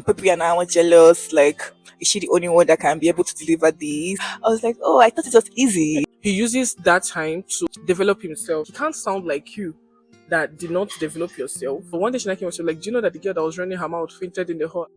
People are now jealous, like, is she the only one that can be able to deliver these? I was like, oh, I thought it was easy. He uses that time to develop himself. He can't sound like you that did not develop yourself. But one day she came and she was like, do you know that the girl that was running her mouth fainted in the hall?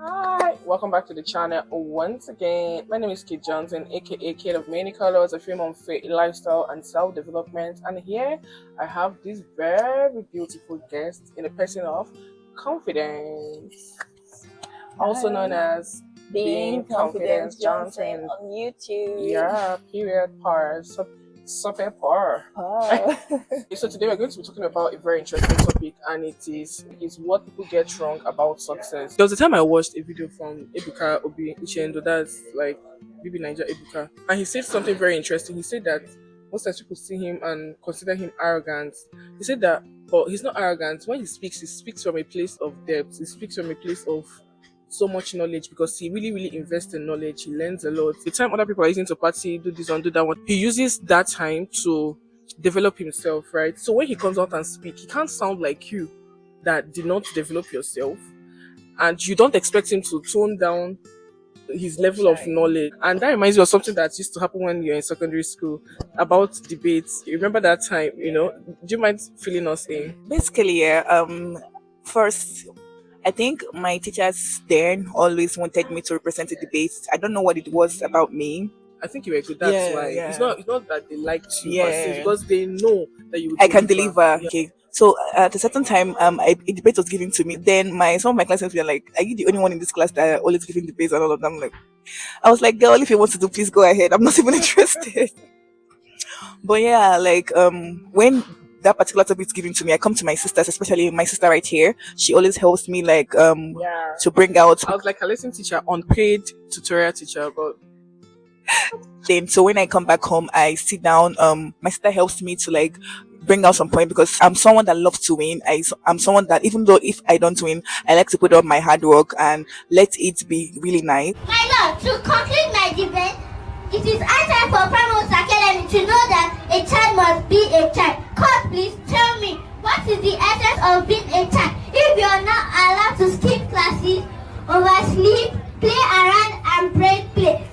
Hi, welcome back to the channel once again. My name is Kid Johnson, aka Kid of Many Colors, a film on faith, lifestyle, and self-development. And here I have this very beautiful guest in the person of Confidence, also known as Being Confidence Johnson on YouTube. Yeah, period, par, super par. So today we're going to be talking about a very interesting topic, and it is what people get wrong about success. There was a time I watched a video from Ebuka Obi Uchendo, that's like Bibi Niger Ebuka, and he said something very interesting. He said that most times people see him and consider him arrogant. He said that, but he's not arrogant. When he speaks from a place of depth. He speaks from a place of so much knowledge because he really invests in knowledge. He learns a lot. The time other people are using to party, do this one, do that one, he uses that time to develop himself, right? So when he comes out and speak, he can't sound like you that did not develop yourself, and you don't expect him to tone down his level of knowledge. And that reminds me of something that used to happen when you're in secondary school about debates. You remember that time, do you mind filling us in? Basically, yeah, first, I think my teachers then always wanted me to represent the debates. I don't know what it was about me. I think you were good. That's Yeah, why. yeah. It's not that they liked you, Yeah. per se, because they know that you. I can deliver. Yeah. Okay. So at a certain time, a debate was given to me. Then some of my classmates were like, "Are you the only one in this class that are always giving debates?" And all of them, like, I was like, "Girl, if you want to do, please go ahead. I'm not even interested." But yeah, like when that particular topic is given to me, I come to my sisters, especially my sister right here. She always helps me, like Yeah. to bring out. I was like a lesson teacher, unpaid tutorial teacher, but Then so when I come back home, I sit down. My sister helps me to like bring out some point because I'm someone that loves to win. I'm someone that, even though if I don't win, I like to put up my hard work and let it be really nice. My lord, to conclude my debate, it is high time for Primos Academy to know that a child must be a child. Court, please tell me, what is the essence of being a child? If you are not allowed to skip classes, oversleep, play around, and break play.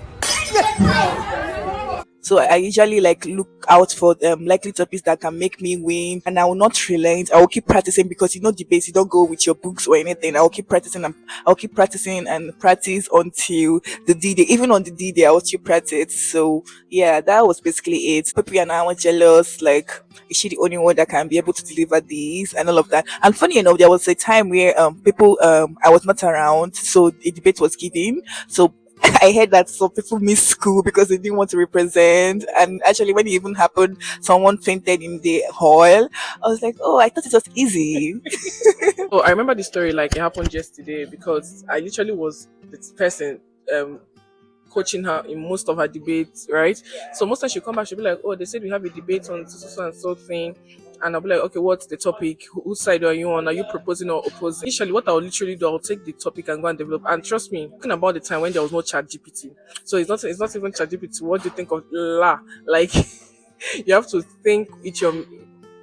So I usually like look out for likely topics that can make me win, and I will not relent. I will keep practicing because debates, you don't go with your books or anything. I will keep practicing and practice until the D-Day. Even on the D-Day, I will still practice. So yeah, that was basically it. People are now jealous, like, is she the only one that can be able to deliver these and all of that? And funny enough, there was a time where people I was not around, so a debate was given. So I heard that some people missed school because they didn't want to represent. And actually, when it even happened, someone fainted in the hall. I was like, oh, I thought it was easy. oh, I remember the story like it happened yesterday because I literally was this person coaching her in most of her debates, right? Yeah. So most times she'll come back, she'll be like, oh, they said we have a debate on so and so thing. And I'll be like, okay, what's the topic? Whose side are you on? Are you proposing or opposing? Initially, what I'll literally do, I'll take the topic and go and develop. And trust me, talking about the time when there was no chat GPT. So it's not even chat GPT. What do you think of la? Like, you have to think with your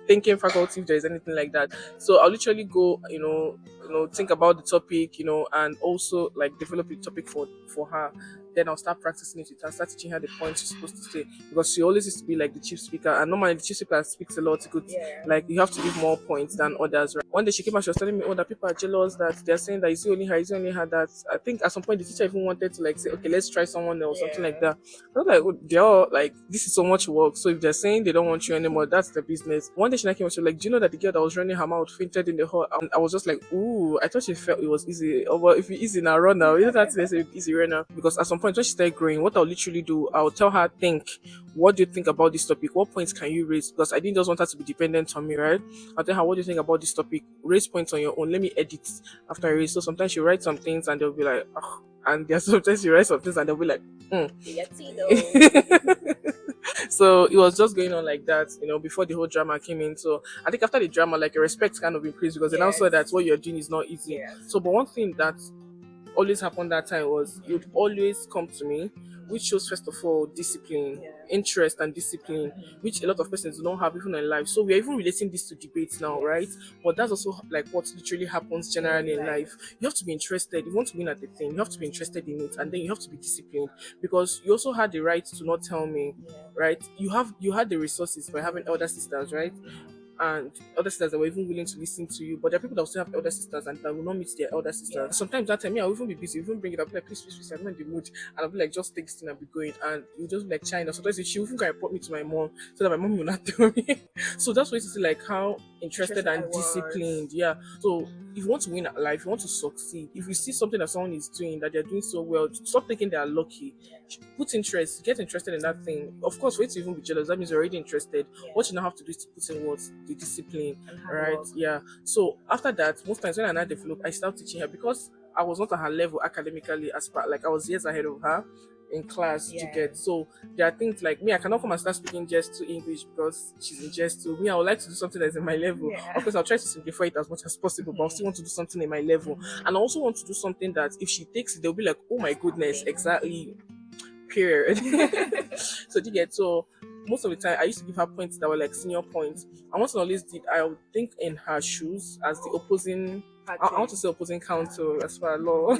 thinking faculty if there is anything like that. So I'll literally go, think about the topic, and also like develop a topic for her. Then I'll start practicing it with her, start teaching her the points she's supposed to say, because she always used to be like the chief speaker, and normally the chief speaker speaks a lot. Like you have to give more points than others, right? One day she came and she was telling me, oh, that people are jealous, that they're saying that you see only her, that I think at some point the teacher even wanted to like say, okay, let's try someone else, something like that. I was like, oh, they're all like, this is so much work. So if they're saying they don't want you anymore, that's the business. One day she came and she was like, do you know that the girl that was running her mouth fainted in the hall? And I was just like, ooh, I thought she felt it was easy. Oh, well, if it's easy now, run now. You know that they say easy right now. Because at some point when she started growing, what I'll literally do, I'll tell her, think, what do you think about this topic? What points can you raise? Because I didn't just want her to be dependent on me, right? I'll tell her, what do you think about this topic? Raise points on your own. Let me edit after I raise. So sometimes she writes some things and they'll be like, oh. And there's sometimes she writes some things and they'll be like, So it was just going on like that, before the whole drama came in. So I think after the drama, like, a respect kind of increased because they now saw that what you're doing is not easy. So, but one thing that always happened that time was you'd always come to me which shows first of all discipline, interest and discipline, which a lot of persons do not have even in life. So we are even relating this to debates now, right? But that's also like what literally happens generally in life. You have to be interested. If you want to win at the thing, you have to be interested in it, and then you have to be disciplined, because you also had the right to not tell me, right? You had the resources by having elder sisters, right? And elder sisters that were even willing to listen to you. But there are people that will still have elder sisters and that will not meet their elder sisters. Sometimes that time, me, I'll even be busy, even bring it up, like, please, I'm not in the mood. And I'll be like, just take this thing and be going. And you just be like, China. Sometimes she even can report me to my mom so that my mom will not tell me. So that's why you see like how interested and disciplined. Yeah. So if you want to win at life, if you want to succeed, if you see something that someone is doing that they're doing so well, stop thinking they are lucky. Put interest, get interested in that thing. Of course, for you to even be jealous, that means you're already interested. What you now have to do is to put in what? The discipline, right? Yeah. So after that, most times when I now develop, I start teaching her because I was not at her level academically as far like I was years ahead of her in class to get. So there are things like me, I cannot come and start speaking just to English because she's in just to me. I would like to do something that's in my level. Of course, I'll try to simplify it as much as possible, but I still want to do something in my level. And I also want to do something that if she takes it, they'll be like, oh my goodness, exactly. Period. So do you get so most of the time I used to give her points that were like senior points. And once I always did, I would think in her shoes as the opposing I want to say opposing counsel as far as law.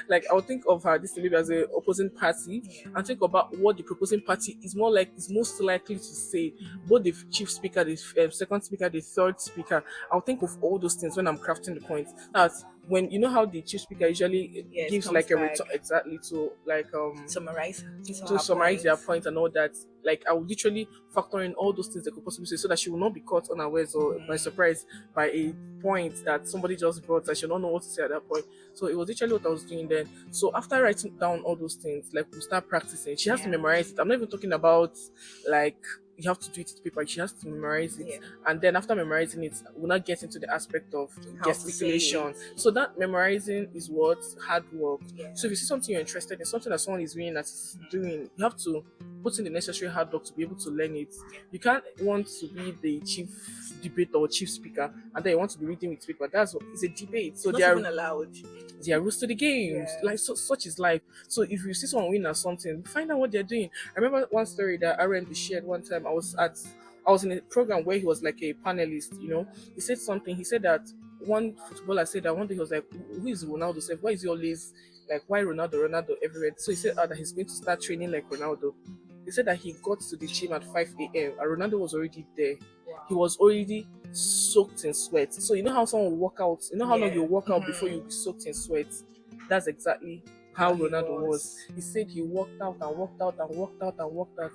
Like I would think of her this maybe as a opposing party and think about what the proposing party is most likely to say. Both the chief speaker, the second speaker, the third speaker. I'll think of all those things when I'm crafting the points. That's when you know how the chief speaker usually gives like a return exactly to like Summarize their points and all that. Like I would literally factor in all those things they could possibly say so that she will not be caught unawares or by surprise by a point that somebody just brought and she'll not know what to say at that point. So it was literally what I was doing then. So after writing down all those things, like we'll start practicing. She has to memorize it. I'm not even talking about like you have to do it to paper. She has to memorize it, and then after memorizing it, we'll not get into the aspect of gesticulation. So that memorizing is what hard work. So if you see something you're interested in, something that someone is doing that is doing, you have to put in the necessary hard work to be able to learn it. You can't want to be the chief debater or chief speaker, and then you want to be reading with paper. It's a debate. So they are even allowed. There are rules to the games. Like such is life. So if you see someone win at something, find out what they're doing. I remember one story that Aaron shared one time. I was in a program where he was like a panelist, you know. He said something. He said that one footballer said that one day he was like, who is Ronaldo? Said, why is he always like, why Ronaldo everywhere? So he said that he's going to start training like Ronaldo. He said that he got to the gym at 5 a.m. and Ronaldo was already there. He was already soaked in sweat. So you know how someone will walk out, you know how long you walk out before you'll be soaked in sweat? That's exactly how Ronaldo was. He said he walked out and walked out and walked out and walked out.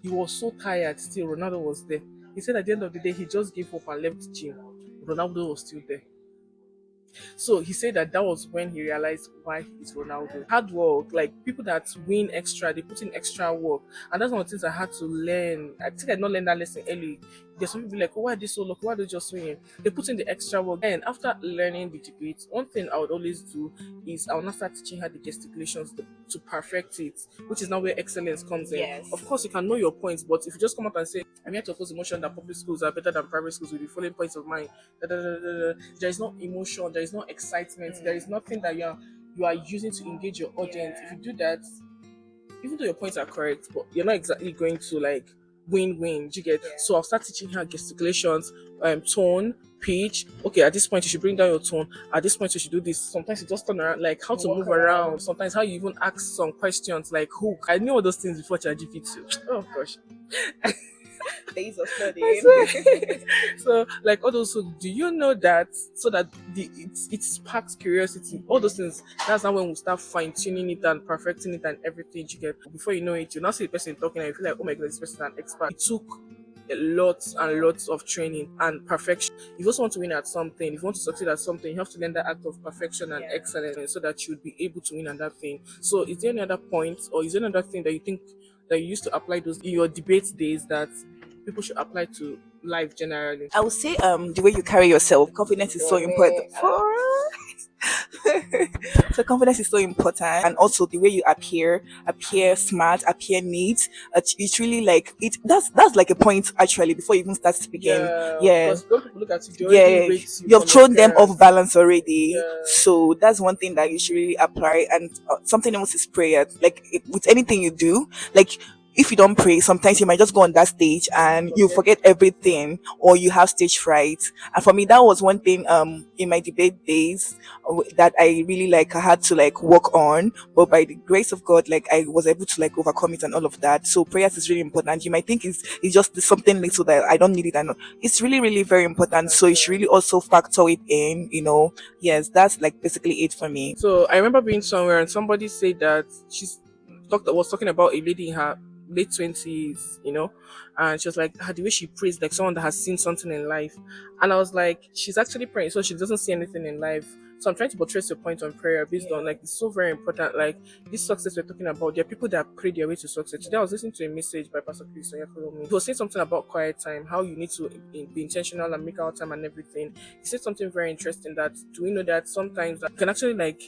He was so tired still. Ronaldo was there. He said at the end of the day, he just gave up and left the gym. Ronaldo was still there. So he said that was when he realized why he's Ronaldo. Hard work, like people that win extra, they put in extra work. And that's one of the things I had to learn. I think I did not learn that lesson early. There's some people like, oh, why are they so lucky? Why are they just winning? They put in the extra work. And after learning the debate, one thing I would always do is I will not start teaching her the gesticulations to perfect it, which is now where excellence comes in. Of course, you can know your points, but if you just come out and say, I'm here to oppose the motion that public schools are better than private schools with the following points of mine, there is no emotion, there is no excitement, there is nothing that you are using to engage your audience. If you do that, even though your points are correct, but you're not exactly going to like win. Do you get? So I'll start teaching her gesticulations, tone, pitch. Okay, at this point you should bring down your tone. At this point you should do this. Sometimes you just turn around, like how to move around. Sometimes how you even ask some questions, like who. I knew all those things before ChatGPT. Oh gosh. Days of studying. So like all those, so do you know that, so that it sparks curiosity, all those things. That's how when we start fine-tuning it and perfecting it and everything. You get, before you know it, you now see the person talking and you feel like, oh my god, this person is an expert. It took lots and lots of training and perfection. If you also want to win at something, if you want to succeed at something, you have to learn that act of perfection and excellence so that you would be able to win at that thing. So is there any other point, or is there another thing that you think that you used to apply those in your debate days that people should apply to life generally? I would say the way you carry yourself. Confidence is so important. So confidence is so important, and also the way you appear smart, appear neat. It's really like it. That's like a point actually before you even start speaking. Yeah, Yeah, because when people look at you, they already yeah, rate you you've from your thrown them off appearance. balance already. Yeah, So that's one thing that you should really apply. And something else is prayer. Like with anything you do, like if you don't pray, sometimes you might just go on that stage and you forget. forget everything, or you have stage fright. And for me, that was one thing in my debate days that I really like I had to like work on. But by the grace of God, like I was able to like overcome it and all of that. So prayers is really important. You might think it's just something little that I don't need it, and it's really really very important. So you should really also factor it in. Yes, that's like basically it for me. So I remember being somewhere and somebody said that was talking about a lady in her late 20s, and she was like, the way she prays like someone that has seen something in life. And I was like, she's actually praying, so she doesn't see anything in life. So I'm trying to buttress your point on prayer based on like it's so very important. Like this success we're talking about, there are people that pray their way to success. Today I was listening to a message by Pastor Chris. He was saying something about quiet time, how you need to be intentional and make out time and everything. He said something very interesting, that do we know that sometimes you can actually like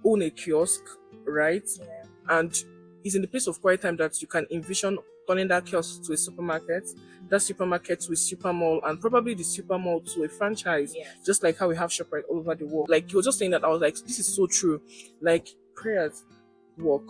own a kiosk, right? And it's in the place of quiet time that you can envision turning that kiosk to a supermarket, that supermarket to a super mall, and probably the super mall to a franchise, just like how we have ShopRite all over the world. Like, you were just saying that, I was like, this is so true. Like, prayers work.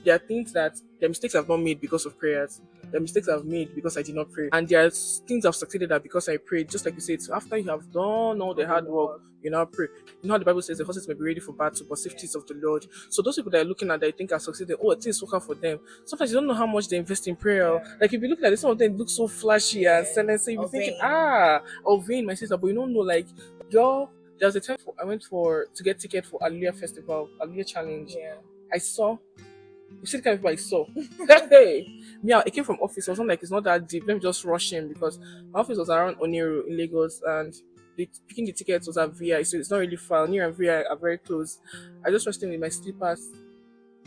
There are things that the mistakes I've not made because of prayers. The mistakes I've made because I did not pray. And there are things I've succeeded at because I prayed. Just like you said, so after you have done all the hard work, you now pray. You know how the Bible says the horses may be ready for battle, but safety is of the Lord. So those people that are looking at that, they think are succeeding, things work out for them. Sometimes you don't know how much they invest in prayer. Like if you look at it, some of them look so flashy and selling, so you're thinking, vain, my sister, but you don't know, like, girl, there was a time I went to get ticket for Aliyah Festival, Aliyah Challenge. I saw. You see the kind of people I saw. Hey, me, I came from office. I was like, it's not that deep. Let me just rush in because my office was around Oniru in Lagos, and picking the tickets was at VI, so it's not really far. Oniru and VI are very close. I just rushed in with my slippers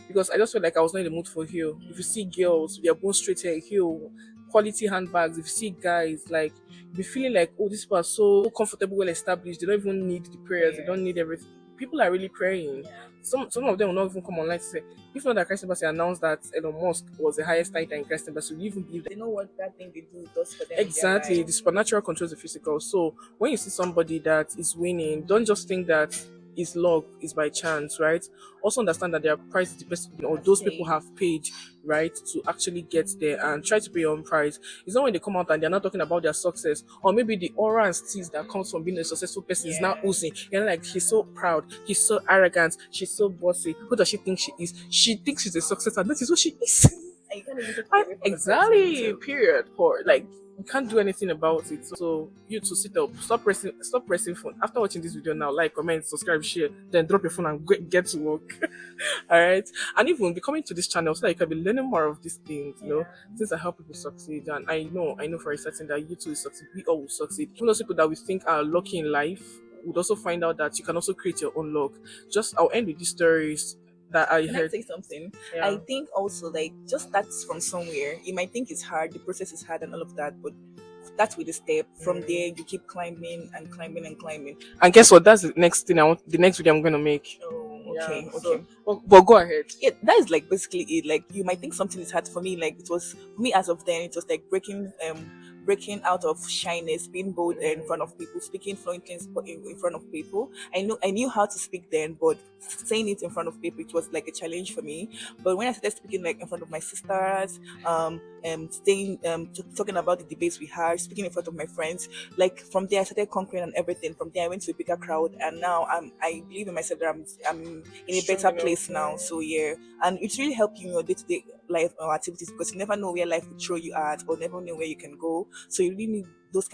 because I just felt like I was not in the mood for heel. If you see girls with their bone straight hair, heel, quality handbags, if you see guys, like, you be feeling like, these people are so comfortable, well established. They don't even need the prayers. They don't need everything. People are really praying. Some of them will not even come online to say, if not that Christ Embassy announced that Elon Musk was the highest tither in Christ Embassy, we even believe that. They know what that thing they do does for them. Exactly. The supernatural controls the physical. So when you see somebody that is winning, don't just think that is luck, is by chance, right? Also understand that their price is the best, or those people have paid, right, to actually get there, and try to pay your own price. It's not when they come out and they're not talking about their success, or maybe the aura and steez that comes from being a successful person is now oozing. You're like, he's so proud, he's so arrogant, she's so bossy. Who does she think she is? She thinks she's a success, and that is what she is. And you can't even take it away from the Exactly. person, Period. For like, you can't do anything about it. So you to sit up, stop pressing phone. After watching this video now, like, comment, subscribe, share, then drop your phone and get to work. All right. And even be coming to this channel so that you can be learning more of these things, things that help people succeed. And I know for a certain that you too will succeed. We all will succeed. Even those people that we think are lucky in life would also find out that you can also create your own luck. I'll end with these stories that I Can heard. I say something? Yeah. I think also like just starts from somewhere. You might think it's hard, the process is hard and all of that, but that's with the step. From there, you keep climbing and climbing and climbing. And guess what? That's the next thing the next video I'm gonna make. Oh, okay, Yeah, okay. But go ahead. Yeah, that is like basically it. Like you might think something is hard for me. Like it was for me as of then. It was like breaking out of shyness, being bold in front of people, speaking fluently in front of people. I knew how to speak then, but saying it in front of people, it was like a challenge for me. But when I started speaking like in front of my sisters, talking about the debates we had, speaking in front of my friends, like from there I started conquering and everything. From there I went to a bigger crowd, and now I believe in myself that I'm in a better place now. So yeah, and it's really helped you in your day-to-day life or activities, because you never know where life will throw you at, or never know where you can go. So you really need those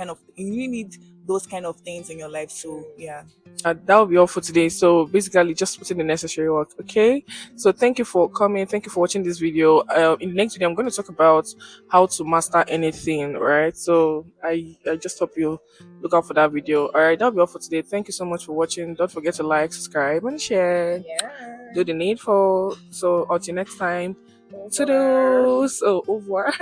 kind of things in your life. So yeah. That will be all for today. So basically, just put in the necessary work. Okay. So thank you for coming. Thank you for watching this video. In the next video, I'm going to talk about how to master anything. Right. So I just hope you look out for that video. All right. That'll be all for today. Thank you so much for watching. Don't forget to like, subscribe, and share. Yeah. Do the needful. So until next time. Toodles. Au revoir.